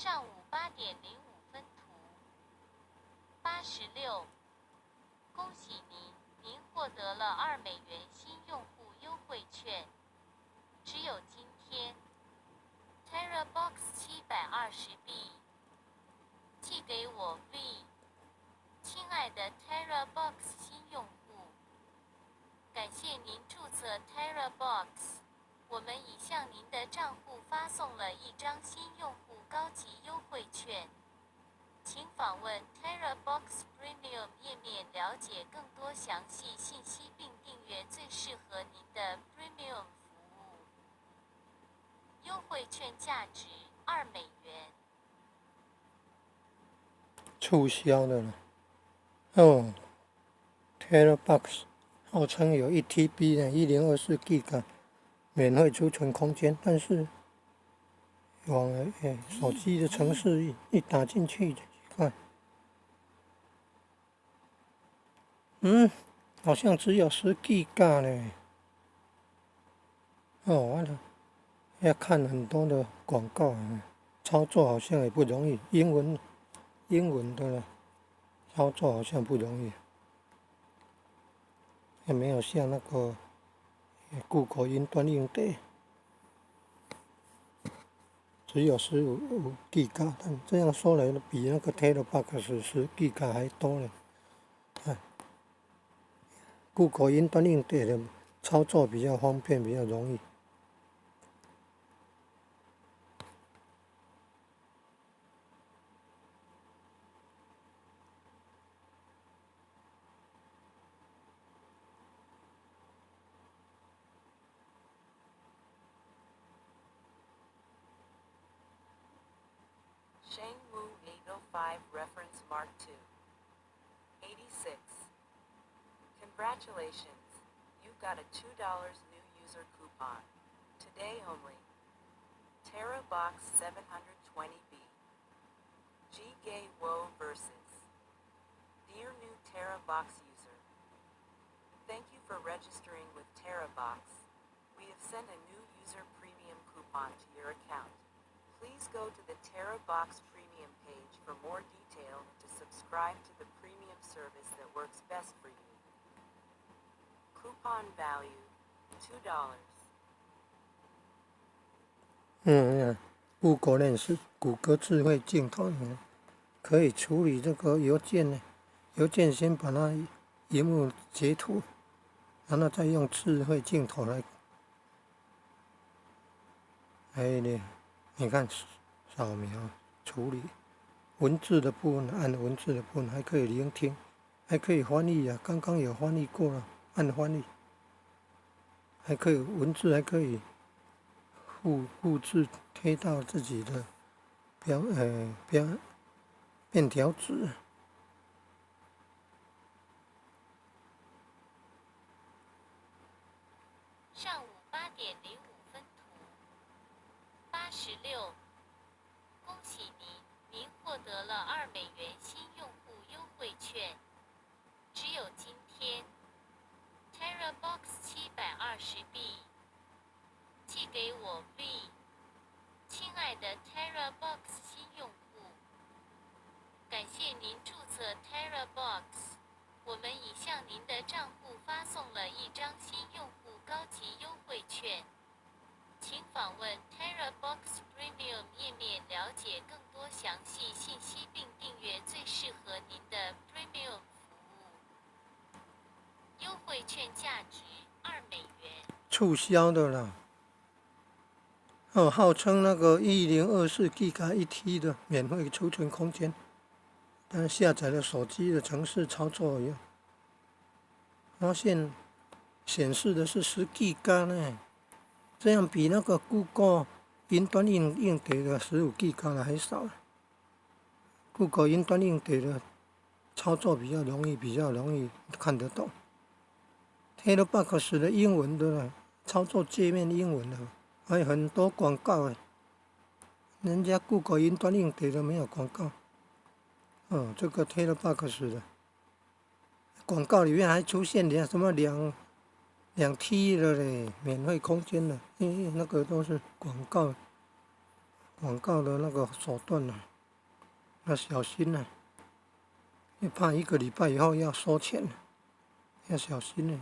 上午8:05图86，恭喜您获得了$2新用户优惠券，只有今天。TerraBox 720B， 寄给我 V。亲爱的 TerraBox 新用户，感谢您注册 TerraBox， 我们已向您的账户发送了一张新用户高级优惠券，请访问 TerraBox Premium 页面了解更多详细信息并订阅最适合您的 Premium 服务。优惠券价值$2。促销的了。哦 ，TerraBox 号称有1TB 的1024GB 免费储存空间，但是手机的程式一打进去就奇怪，好像只有10GB 呢。完了，要看很多的广告，操作好像也不容易，英文的了，操作好像不容易，也没有像那个Google 云端硬碟。只有15GB，但这样说来比那个 TerraBox 10GB 还多呢。Google 云端硬碟的操作比较方便，比较容易。Shangwu 805 Reference Mark II 86. Congratulations, you got a $2 new user coupon. Today only. TerraBox 720B. G-Gay Wo versus. Dear new TerraBox user, thank you for registering with TerraBox. We have sent a new user premium coupon to your account. Please go to the TerraBox Premium page for more detail and to subscribe to the premium service that works best for you. Coupon value $2. Google Lens 谷歌智慧镜头可以处理这个邮件呢。邮件先把它萤幕截图，然后再用智慧镜头来你看扫描处理文字的部分，按文字的部分还可以聆听，还可以翻译啊，刚刚有翻译过了，按翻译，还可以文字，还可以复制贴到自己的便条纸。上午8:05图86，恭喜您获得了$2新用户优惠券，只有今天。TerraBox 720B， 寄给我 V。亲爱的 TerraBox 新用户，感谢您注册 TerraBox， 我们已向您的账户发送了一张新用户高级优惠券，请访问 TerraBox Premium 页面了解更多详细信息并订阅最适合您的 Premium 服务。优惠券价值$2。促销的啦。号称那个1024GB 1T 的免费储存空间，但下载了手机的程式操作以后，发现显示的是10GB 呢，这样比那个 Google 云端硬碟的15GB 的还少。Google 云端硬碟的操作比较容易看得懂。TerraBox 的英文的操作界面英文的，还有很多广告人家 Google 云端硬碟的没有广告。这个 TerraBox 的广告里面还出现什么2T 的嘞，免费空间的，那个都是广告广告的那个手段啊，要小心啊，因为怕1个礼拜以后要收钱，要小心呢。